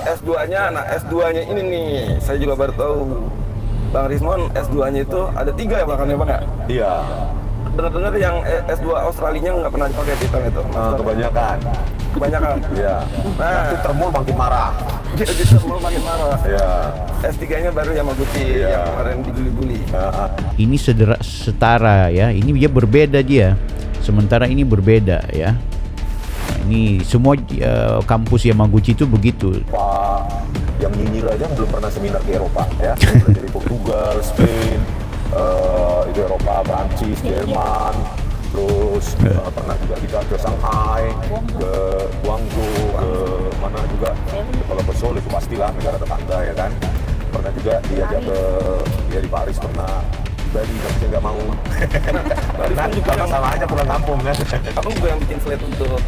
S2-nya, nah S2-nya ini nih, saya juga baru tahu. Bang Rismon, S2-nya itu ada 3 ya belakangnya Bang ya? Iya. Dengar-dengar yang S2 Australinya nggak pernah dipakai titel itu. Kebanyakan. Kebanyakan. Iya. Nah, Nanti termul makin marah. Dia mau makin marah. Iya. S3-nya baru Yamaguchi yang kemarin diguli-guli. Ini setara ya, ini dia berbeda dia. Sementara ini berbeda ya. Nah, ini semua kampus Yamaguchi itu begitu. Pak yang nyinyir aja belum pernah seminar ke Eropa ya. Dari Portugal, Spain, itu Eropa, Prancis, Jerman, terus pernah juga kita ke Shanghai, ke Guangzhou, ke mana juga. Kalau ke Seoul itu pastilah negara tetangga ya kan. Pernah juga diajak ke ya di Paris pernah. Bali tapi saya nggak mau. Karena sama aja pulang kampung kan. Abang juga yang bikin slide untuk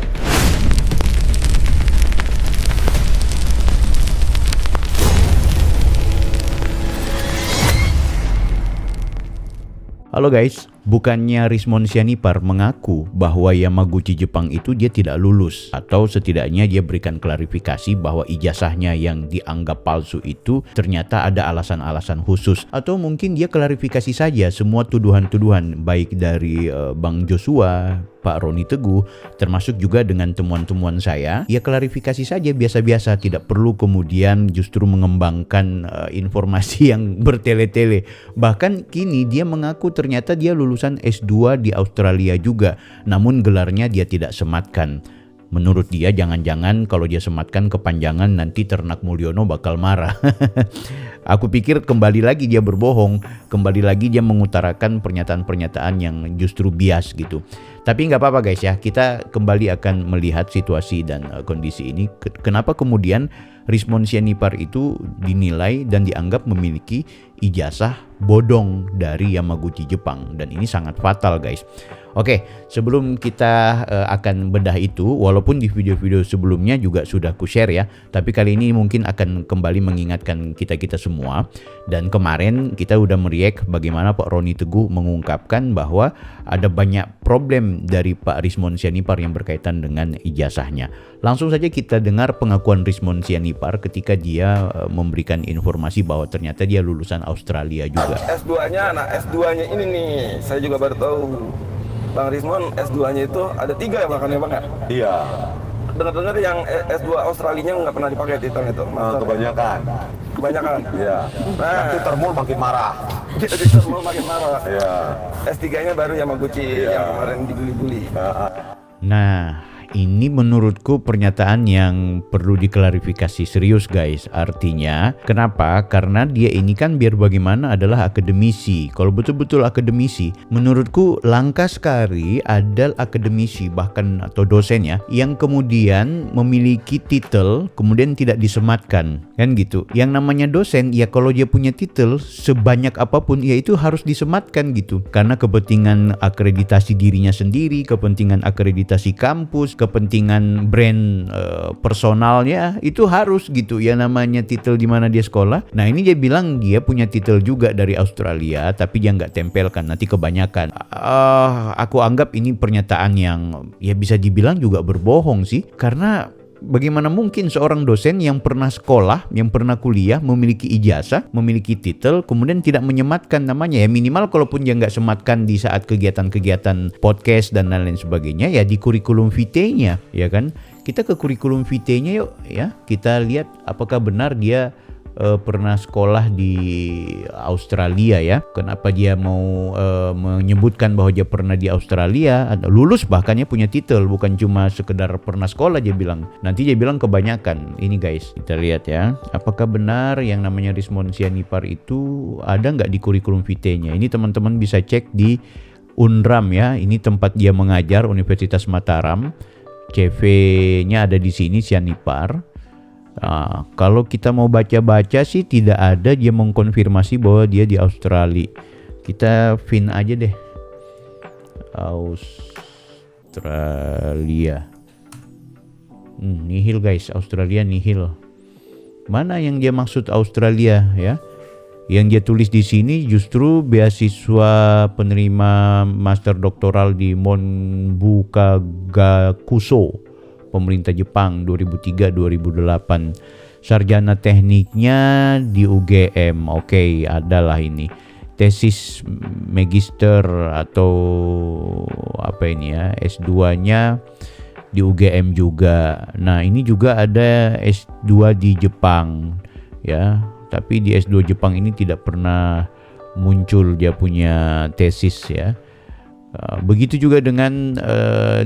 Halo guys, bukannya Rismon Sianipar mengaku bahwa Yamaguchi Jepang itu dia tidak lulus, atau setidaknya dia berikan klarifikasi bahwa ijazahnya yang dianggap palsu itu ternyata ada alasan-alasan khusus, atau mungkin dia klarifikasi saja semua tuduhan-tuduhan baik dari Bang Joshua, Pak Roni Teguh, termasuk juga dengan temuan-temuan saya. Ya klarifikasi saja biasa-biasa, tidak perlu kemudian justru mengembangkan informasi yang bertele-tele. Bahkan kini dia mengaku ternyata dia lulusan S2 di Australia juga, namun gelarnya dia tidak sematkan. Menurut dia jangan-jangan kalau dia sematkan kepanjangan nanti Ternak Mulyono bakal marah. Aku pikir kembali lagi dia berbohong, kembali lagi dia mengutarakan pernyataan-pernyataan yang justru bias gitu. Tapi nggak apa-apa guys ya, kita kembali akan melihat situasi dan kondisi ini. Kenapa kemudian Rismon Sianipar itu dinilai dan dianggap memiliki ijazah bodong dari Yamaguchi Jepang, dan ini sangat fatal guys. Oke, sebelum kita akan bedah itu, walaupun di video-video sebelumnya juga sudah ku-share ya, tapi kali ini mungkin akan kembali mengingatkan kita-kita semua. Dan kemarin kita udah meriak bagaimana Pak Roni Teguh mengungkapkan bahwa ada banyak problem dari Pak Rismon Sianipar yang berkaitan dengan ijazahnya. Langsung saja kita dengar pengakuan Rismon Sianipar ketika dia memberikan informasi bahwa ternyata dia lulusan Australia juga. S2-nya, nah S2-nya ini nih, saya juga baru tahu. Bang Rismon, S2-nya itu ada 3 ya belakangnya Bang ya? Iya. Dengar-dengar yang S2 Australinya nggak pernah dipakai titel itu. Kebanyakan. Kebanyakan. Iya. Nah, Nanti termul makin marah. Dia mau makin marah. Iya. S3-nya baru Yamaguchi yang kemarin diguli-guli. Nah, ini menurutku pernyataan yang perlu diklarifikasi serius guys. Artinya, kenapa? Karena dia ini kan biar bagaimana adalah akademisi. Kalau betul-betul akademisi, menurutku langka sekali ada akademisi bahkan atau dosen ya yang kemudian memiliki titel kemudian tidak disematkan. Kan gitu. Yang namanya dosen ya kalau dia punya titel sebanyak apapun ya itu harus disematkan gitu. Karena kepentingan akreditasi dirinya sendiri, kepentingan akreditasi kampus, kepentingan brand personalnya itu harus gitu ya namanya titel di mana dia sekolah. Nah ini dia bilang dia punya titel juga dari Australia tapi dia nggak tempelkan, nanti kebanyakan. Aku anggap ini pernyataan yang ya bisa dibilang juga berbohong sih, karena bagaimana mungkin seorang dosen yang pernah sekolah, yang pernah kuliah, memiliki ijazah, memiliki titel, kemudian tidak menyematkan namanya? Ya minimal kalaupun dia nggak sematkan di saat kegiatan-kegiatan podcast dan lain-lain sebagainya, ya di kurikulum vitae-nya, ya kan? Kita ke kurikulum vitae-nya yuk, ya. Kita lihat apakah benar dia pernah sekolah di Australia ya. Kenapa dia mau menyebutkan bahwa dia pernah di Australia, lulus bahkannya punya titel, bukan cuma sekedar pernah sekolah dia bilang. Nanti dia bilang kebanyakan. Ini guys, kita lihat ya. Apakah benar yang namanya Rismon Sianipar itu ada nggak di kurikulum vitae-nya? Ini teman-teman bisa cek di Unram ya. Ini tempat dia mengajar, Universitas Mataram. CV-nya ada di sini, Sianipar. Nah, kalau kita mau baca-baca sih tidak ada dia mengkonfirmasi bahwa dia di Australia. Kita pin aja deh Australia. Nihil guys, Australia nihil. Mana yang dia maksud Australia ya? Yang dia tulis di sini justru beasiswa penerima master doktoral di Monbuka Gakuso, pemerintah Jepang 2003-2008. sarjana tekniknya di UGM. Oke, adalah ini. Tesis magister atau apa ini ya, S2-nya di UGM juga. Nah, ini juga ada S2 di Jepang ya. Tapi di S2 Jepang ini tidak pernah muncul dia punya tesis ya. Begitu juga dengan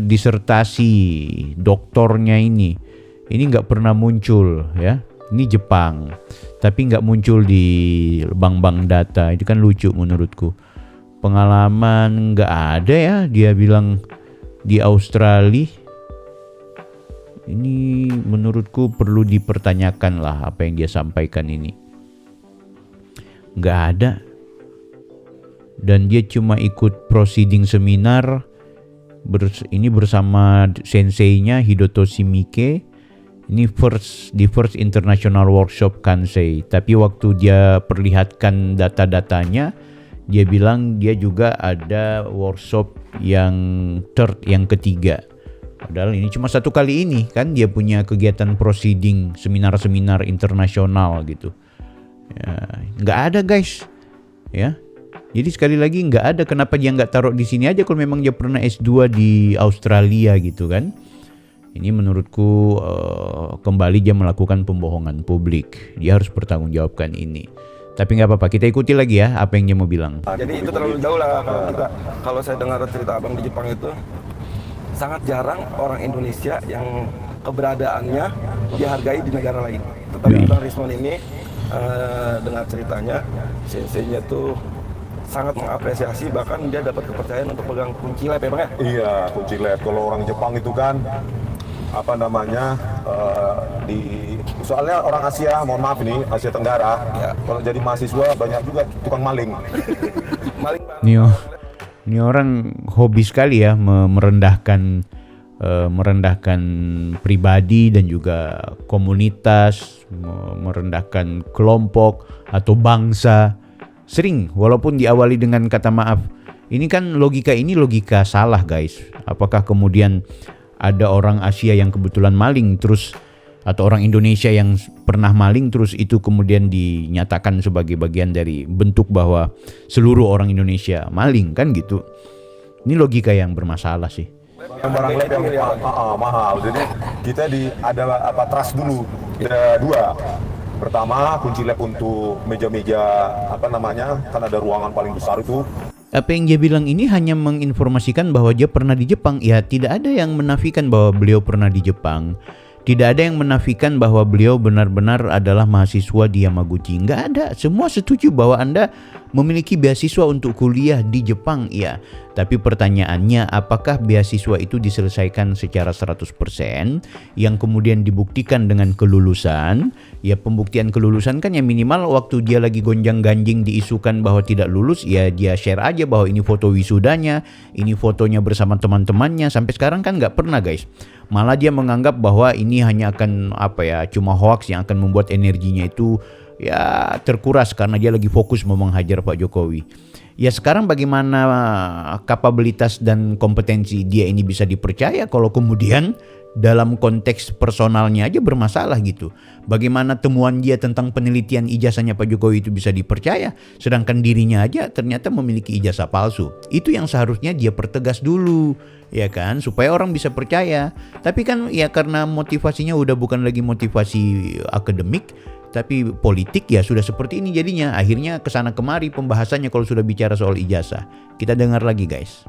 disertasi doktornya ini nggak pernah muncul ya. Ini Jepang, tapi nggak muncul di bank-bank data. Itu kan lucu menurutku. Pengalaman nggak ada ya, dia bilang di Australia. Ini menurutku perlu dipertanyakan lah apa yang dia sampaikan ini. Nggak ada. Dan dia cuma ikut proceeding seminar ini bersama senseinya Hidotoshi Miike. Ini di first international workshop Kansei. Tapi waktu dia perlihatkan data-datanya, dia bilang dia juga ada workshop yang ketiga. Padahal ini cuma satu kali ini kan dia punya kegiatan proceeding, seminar-seminar internasional gitu. Ya, nggak ada guys, ya. Jadi sekali lagi nggak ada. Kenapa dia nggak taruh di sini aja kalau memang dia pernah S2 di Australia gitu kan? Ini menurutku kembali dia melakukan pembohongan publik. Dia harus bertanggungjawabkan ini. Tapi nggak apa-apa, kita ikuti lagi ya apa yang dia mau bilang. Jadi itu terlalu jauh lah kalau saya dengar cerita abang di Jepang itu. Sangat jarang orang Indonesia yang keberadaannya dihargai di negara lain. Tetapi Bang Rismon ini dengar ceritanya, senseinya tuh sangat mengapresiasi, bahkan dia dapat kepercayaan untuk pegang kunci lab ya Bang ya? Iya, kunci lab. Kalau orang Jepang itu kan soalnya orang Asia, mohon maaf ini Asia Tenggara, ya, kalau jadi mahasiswa banyak juga tukang maling. Ini orang hobi sekali ya merendahkan pribadi dan juga komunitas, merendahkan kelompok atau bangsa. Sering, walaupun diawali dengan kata maaf. Ini kan logika salah guys. Apakah kemudian ada orang Asia yang kebetulan maling terus, atau orang Indonesia yang pernah maling terus itu kemudian dinyatakan sebagai bagian dari bentuk bahwa seluruh orang Indonesia maling kan gitu. Ini logika yang bermasalah sih. Barang lab yang mahal. Jadi kita ada trust dulu. Ada dua. Pertama, kunci lab untuk meja-meja kan ada ruangan paling besar itu. Apa yang dia bilang ini hanya menginformasikan bahwa dia pernah di Jepang. Ya, tidak ada yang menafikan bahwa beliau pernah di Jepang. Tidak ada yang menafikan bahwa beliau benar-benar adalah mahasiswa di Yamaguchi. Nggak ada. Semua setuju bahwa Anda memiliki beasiswa untuk kuliah di Jepang. Ya, tapi pertanyaannya apakah beasiswa itu diselesaikan secara 100% yang kemudian dibuktikan dengan kelulusan? Ya, pembuktian kelulusan kan yang minimal waktu dia lagi gonjang-ganjing diisukan bahwa tidak lulus, ya dia share aja bahwa ini foto wisudanya, ini fotonya bersama teman-temannya. Sampai sekarang kan nggak pernah guys. Malah dia menganggap bahwa ini hanya akan cuma hoax yang akan membuat energinya itu ya terkuras karena dia lagi fokus mau menghajar Pak Jokowi. Ya sekarang bagaimana kapabilitas dan kompetensi dia ini bisa dipercaya kalau kemudian dalam konteks personalnya aja bermasalah gitu. Bagaimana temuan dia tentang penelitian ijazahnya Pak Jokowi itu bisa dipercaya, sedangkan dirinya aja ternyata memiliki ijazah palsu. Itu yang seharusnya dia pertegas dulu, ya kan, supaya orang bisa percaya. Tapi kan ya karena motivasinya udah bukan lagi motivasi akademik, tapi politik, ya sudah seperti ini jadinya. Akhirnya kesana kemari pembahasannya kalau sudah bicara soal ijazah. Kita dengar lagi guys.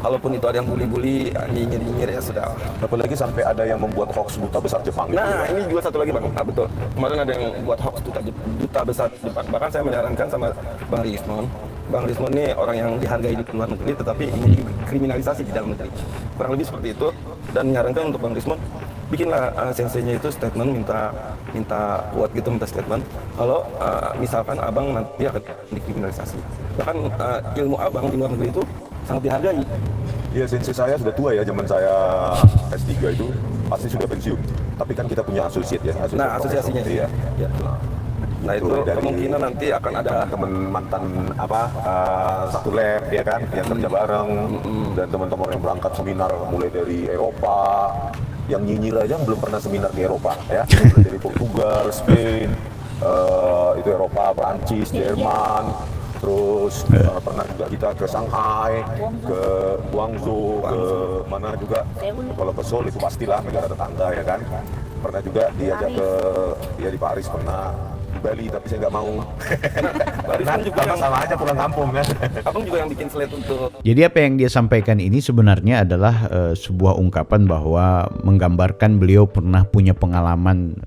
Kalaupun itu ada yang bully-bully, nyinyir-nyinyir ya sudah. Apalagi sampai ada yang membuat hoax duta besar Jepang. Nah ini juga satu lagi Bang, betul. Kemarin ada yang buat hoax duta besar Jepang. Bahkan saya menyarankan sama Bang Rismon. Bang Rismon ini orang yang dihargai di luar negeri, tetapi ini dikriminalisasi di dalam negeri. Kurang lebih seperti itu. Dan menyarankan untuk Bang Rismon, bikinlah senseinya itu statement, minta kuat gitu, minta statement. Kalau misalkan abang nanti akan dikriminalisasi. Bahkan ilmu abang di luar negeri itu sangat dihargai. Iya, sensei saya sudah tua ya, zaman saya S3 itu pasti sudah pensiun. Tapi kan kita punya associate ya. Nah, asosiasinya sih. Ya. Ya. Nah itu kemungkinan nanti akan ada teman mantan satu lab ya kan, yang kerja bareng, dan teman-teman yang berangkat seminar mulai dari Eropa, yang nyinyir aja belum pernah seminar di Eropa ya, mulai dari Portugal, Spain, itu Eropa, Prancis, Jerman, terus pernah juga kita ke Shanghai, ke Guangzhou, ke mana juga, kalau ke Seoul itu pastilah negara tetangga ya kan. Pernah juga diajak ke, dia di Paris pernah, di Bali tapi saya nggak mau. Nah, juga yang sama aja pulang kampung kan. abang juga yang bikin slide untuk Jadi apa yang dia sampaikan ini sebenarnya adalah sebuah ungkapan bahwa menggambarkan beliau pernah punya pengalaman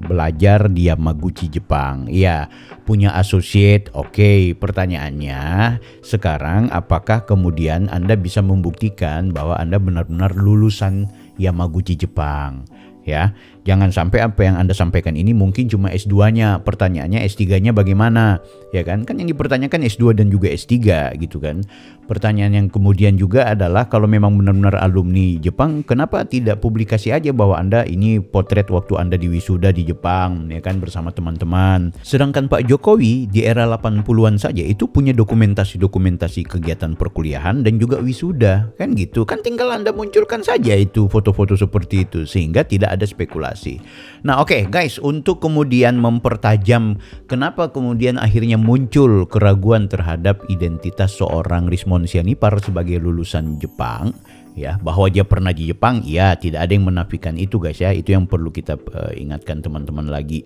belajar di Yamaguchi, Jepang. Iya, punya associate. Oke, pertanyaannya sekarang apakah kemudian Anda bisa membuktikan bahwa Anda benar-benar lulusan Yamaguchi, Jepang? Ya, jangan sampai apa yang Anda sampaikan ini mungkin cuma S2-nya, pertanyaannya S3-nya bagaimana, ya kan? Kan yang dipertanyakan S2 dan juga S3 gitu kan. Pertanyaan yang kemudian juga adalah kalau memang benar-benar alumni Jepang, kenapa tidak publikasi aja bahwa Anda ini potret waktu Anda di wisuda di Jepang, ya kan, bersama teman-teman. Sedangkan Pak Jokowi di era 80-an saja itu punya dokumentasi-dokumentasi kegiatan perkuliahan dan juga wisuda, kan gitu. Kan tinggal Anda munculkan saja itu foto-foto seperti itu sehingga tidak ada spekulasi. Nah, oke, guys, untuk kemudian mempertajam kenapa kemudian akhirnya muncul keraguan terhadap identitas seorang Rismon Sianipar sebagai lulusan Jepang, ya, bahwa dia pernah di Jepang, ya, tidak ada yang menafikan itu, guys, ya. Itu yang perlu kita ingatkan teman-teman lagi.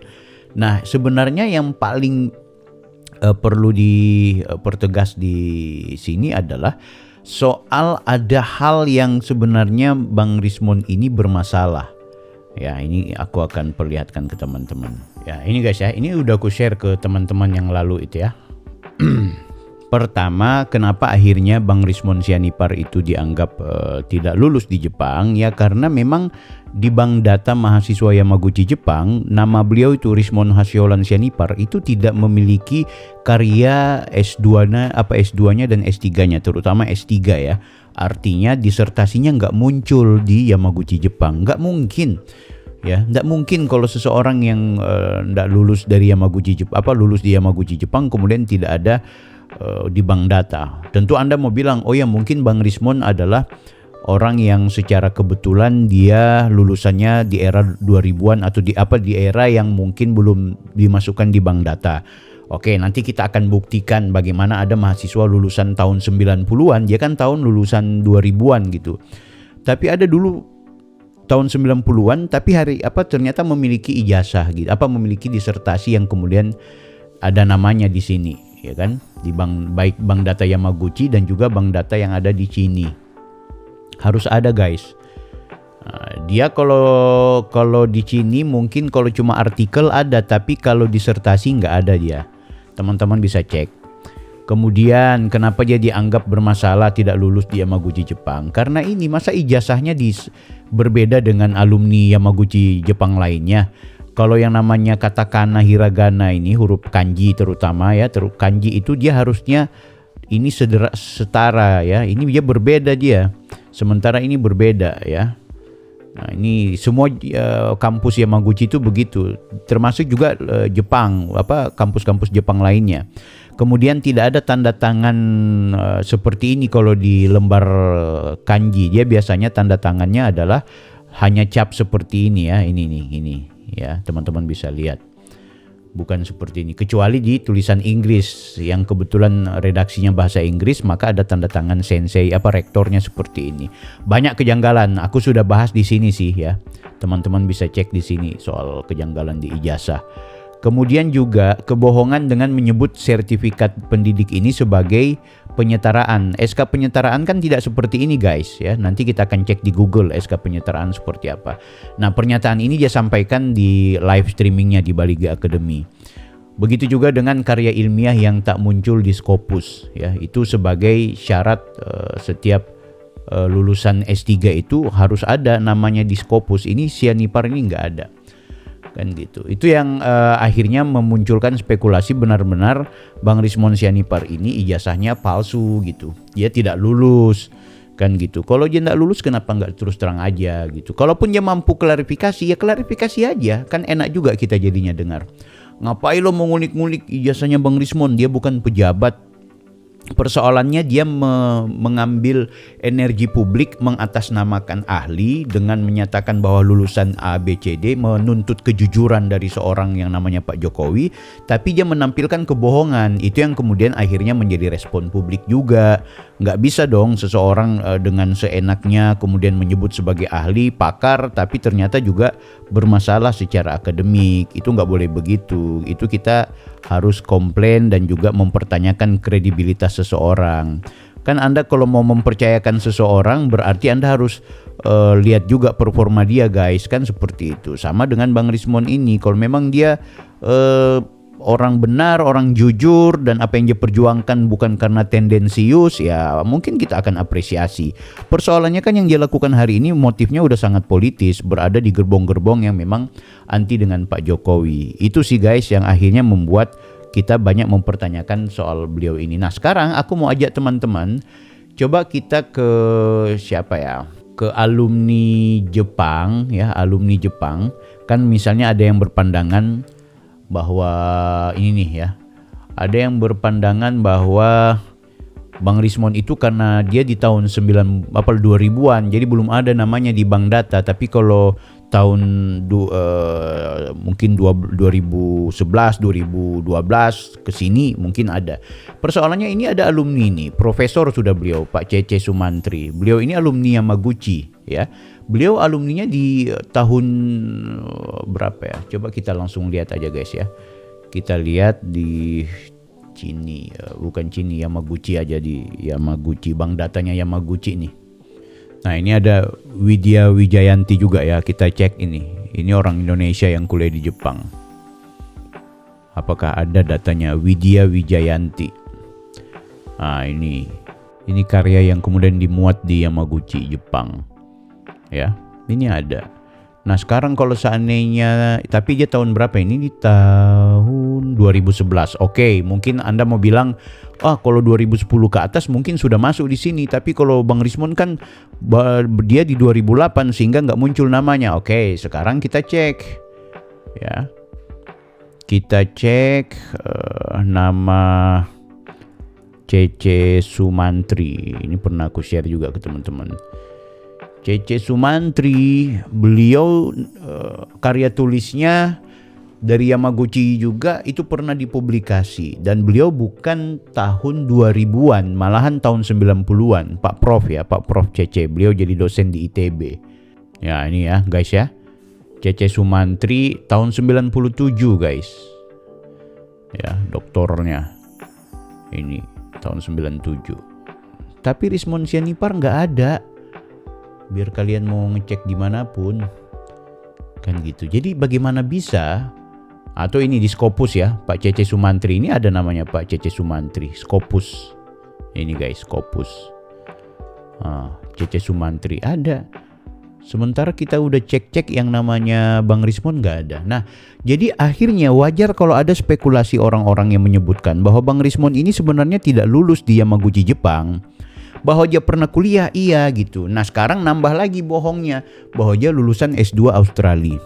Nah, sebenarnya yang paling perlu dipertegas di sini adalah soal ada hal yang sebenarnya Bang Rismon ini bermasalah. Ya, ini aku akan perlihatkan ke teman-teman. Ya, ini guys ya, ini udah aku share ke teman-teman yang lalu itu ya. Pertama, kenapa akhirnya Bang Rismon Sianipar itu dianggap tidak lulus di Jepang? Ya karena memang di Bank Data Mahasiswa Yamaguchi Jepang, nama beliau itu Rismon Hasiolan Sianipar itu tidak memiliki karya S2-nya dan S3-nya, terutama S3 ya. Artinya disertasinya nggak muncul di Yamaguchi Jepang, nggak mungkin. Ya, nggak mungkin kalau seseorang yang nggak lulus dari lulus di Yamaguchi Jepang kemudian tidak ada di Bank Data. Tentu Anda mau bilang, oh ya mungkin Bang Rismon adalah orang yang secara kebetulan dia lulusannya di era 2000-an atau di era yang mungkin belum dimasukkan di Bank Data. Oke, nanti kita akan buktikan bagaimana ada mahasiswa lulusan tahun 90-an, dia kan tahun lulusan 2000-an gitu. Tapi ada dulu tahun 90-an tapi ternyata memiliki ijazah gitu, memiliki disertasi yang kemudian ada namanya di sini, ya kan? Di baik Bank Data Yamaguchi dan juga Bank Data yang ada di sini. Harus ada, guys. Nah, dia kalau di sini mungkin kalau cuma artikel ada, tapi kalau disertasi nggak ada dia. Teman-teman bisa cek. Kemudian kenapa dia dianggap bermasalah tidak lulus di Yamaguchi Jepang? Karena ini masa ijazahnya berbeda dengan alumni Yamaguchi Jepang lainnya. Kalau yang namanya katakana, hiragana ini huruf kanji terutama ya, kanji itu dia harusnya ini setara ya. Ini dia berbeda dia. Sementara ini berbeda ya. Nah, ini semua kampus Yamaguchi itu begitu. Termasuk juga Jepang, kampus-kampus Jepang lainnya. Kemudian tidak ada tanda tangan seperti ini kalau di lembar kanji. Dia biasanya tanda tangannya adalah hanya cap seperti ini ya. Ini ya, teman-teman bisa lihat. Bukan seperti ini, kecuali di tulisan Inggris yang kebetulan redaksinya bahasa Inggris, maka ada tanda tangan sensei rektornya seperti ini. Banyak kejanggalan, aku sudah bahas di sini sih ya. Teman-teman bisa cek di sini soal kejanggalan di ijazah. Kemudian juga kebohongan dengan menyebut sertifikat pendidik ini sebagai penyetaraan. SK penyetaraan kan tidak seperti ini, guys ya. Nanti kita akan cek di Google SK penyetaraan seperti apa. Nah, pernyataan ini dia sampaikan di live streamingnya di Bali G Academy. Begitu juga dengan karya ilmiah yang tak muncul di Scopus ya. Itu sebagai syarat setiap lulusan S3 itu harus ada namanya di Scopus. Ini Sianipar ini nggak ada. Kan gitu. Itu yang akhirnya memunculkan spekulasi benar-benar Bang Rismon Sianipar ini ijazahnya palsu gitu. Dia tidak lulus kan gitu. Kalau dia tidak lulus kenapa nggak terus terang aja gitu. Kalaupun dia mampu klarifikasi ya klarifikasi aja. Kan enak juga kita jadinya dengar. Ngapain lo mau ngulik-ngulik ijazahnya Bang Rismon? Dia bukan pejabat. Persoalannya dia mengambil energi publik, mengatasnamakan ahli dengan menyatakan bahwa lulusan A, B, C, D, menuntut kejujuran dari seorang yang namanya Pak Jokowi, tapi dia menampilkan kebohongan. Itu yang kemudian akhirnya menjadi respon publik juga. Nggak bisa dong seseorang dengan seenaknya kemudian menyebut sebagai ahli, pakar, tapi ternyata juga bermasalah secara akademik. Itu nggak boleh begitu. Itu kita harus komplain dan juga mempertanyakan kredibilitas seseorang. Kan Anda kalau mau mempercayakan seseorang berarti Anda harus lihat juga performa dia, guys. Kan seperti itu. Sama dengan Bang Rismon ini, kalau memang dia orang benar, orang jujur, dan apa yang dia perjuangkan bukan karena tendensius, ya mungkin kita akan apresiasi. Persoalannya kan yang dia lakukan hari ini motifnya udah sangat politis, berada di gerbong-gerbong yang memang anti dengan Pak Jokowi. Itu sih guys yang akhirnya membuat kita banyak mempertanyakan soal beliau ini. Nah sekarang aku mau ajak teman-teman, coba kita ke siapa ya? Ke alumni Jepang ya, alumni Jepang. Kan misalnya ada yang berpandangan bahwa ini nih ya, ada yang berpandangan bahwa Bang Rismon itu karena dia di tahun 2000-an, jadi belum ada namanya di bank data, tapi kalau tahun mungkin 2011, 2012 ke sini mungkin ada. Persoalannya ini ada alumni nih, profesor sudah beliau, Pak Cece Sumantri. Beliau ini alumni Yamaguchi ya. Beliau alumninya di tahun berapa ya? Coba kita langsung lihat aja guys ya. Kita lihat di Cini, bukan Cini, Yamaguchi aja, di Yamaguchi, bank datanya Yamaguchi nih. Nah ini ada Widya Wijayanti juga ya, kita cek ini. Ini orang Indonesia yang kuliah di Jepang. Apakah ada datanya Widya Wijayanti? Nah ini karya yang kemudian dimuat di Yamaguchi, Jepang. Ya, ini ada. Nah sekarang kalau seandainya, tapi dia tahun berapa ini? Di tahun 2011. Oke, mungkin Anda mau bilang, kalau 2010 ke atas mungkin sudah masuk di sini. Tapi kalau Bang Rismon kan dia di 2008 sehingga nggak muncul namanya. Oke, sekarang kita cek, ya. Kita cek nama Cece Sumantri. Ini pernah aku share juga ke teman-teman. Cece Sumantri, beliau karya tulisnya dari Yamaguchi juga itu pernah dipublikasi, dan beliau bukan tahun 2000-an, malahan tahun 90-an. Pak Prof ya, Pak Prof Cece, beliau jadi dosen di ITB. Ya ini ya guys ya, Cece Sumantri tahun 97 guys. Ya doktornya ini tahun 97. Tapi Rismon Sianipar nggak ada. Biar kalian mau ngecek dimanapun kan gitu. Jadi bagaimana bisa, atau ini di Scopus ya, Pak Cece Sumantri ini ada namanya Pak Cece Sumantri, Scopus ini guys, Scopus. Cece Sumantri ada, sementara kita udah cek-cek yang namanya Bang Rismon nggak ada. Nah jadi akhirnya wajar kalau ada spekulasi orang-orang yang menyebutkan bahwa Bang Rismon ini sebenarnya tidak lulus di Yamaguchi Jepang, bahwa dia pernah kuliah, iya gitu. Nah sekarang nambah lagi bohongnya, bahwa dia lulusan S2 Australia.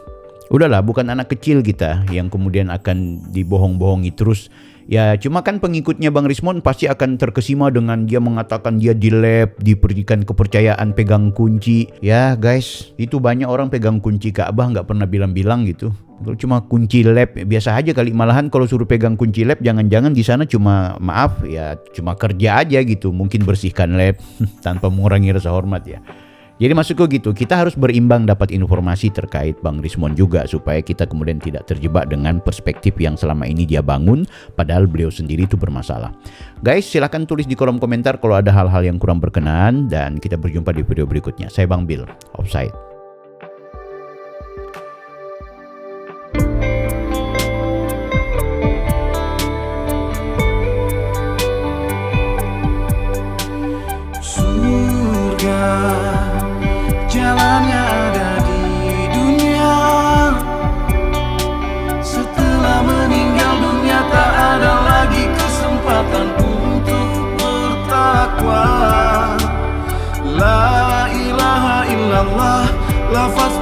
Udahlah, bukan anak kecil kita yang kemudian akan dibohong-bohongi terus. Ya cuma kan pengikutnya Bang Rismon pasti akan terkesima dengan dia mengatakan dia di lab, diberikan kepercayaan pegang kunci. Ya guys, itu banyak orang pegang kunci Ka'bah nggak pernah bilang-bilang gitu. Kalau cuma kunci lab biasa aja kali, malahan kalau suruh pegang kunci lab jangan-jangan di sana cuma maaf ya, cuma kerja aja gitu, mungkin bersihkan lab tanpa mengurangi rasa hormat ya. Jadi maksudku gitu, kita harus berimbang dapat informasi terkait Bang Rismon juga, supaya kita kemudian tidak terjebak dengan perspektif yang selama ini dia bangun padahal beliau sendiri itu bermasalah. Guys, silahkan tulis di kolom komentar kalau ada hal-hal yang kurang berkenan, dan kita berjumpa di video berikutnya. Saya Bang Bill, Offside. Jalannya ada di dunia, setelah meninggal dunia tak ada lagi kesempatan untuk bertakwa. La ilaha illallah, lafaz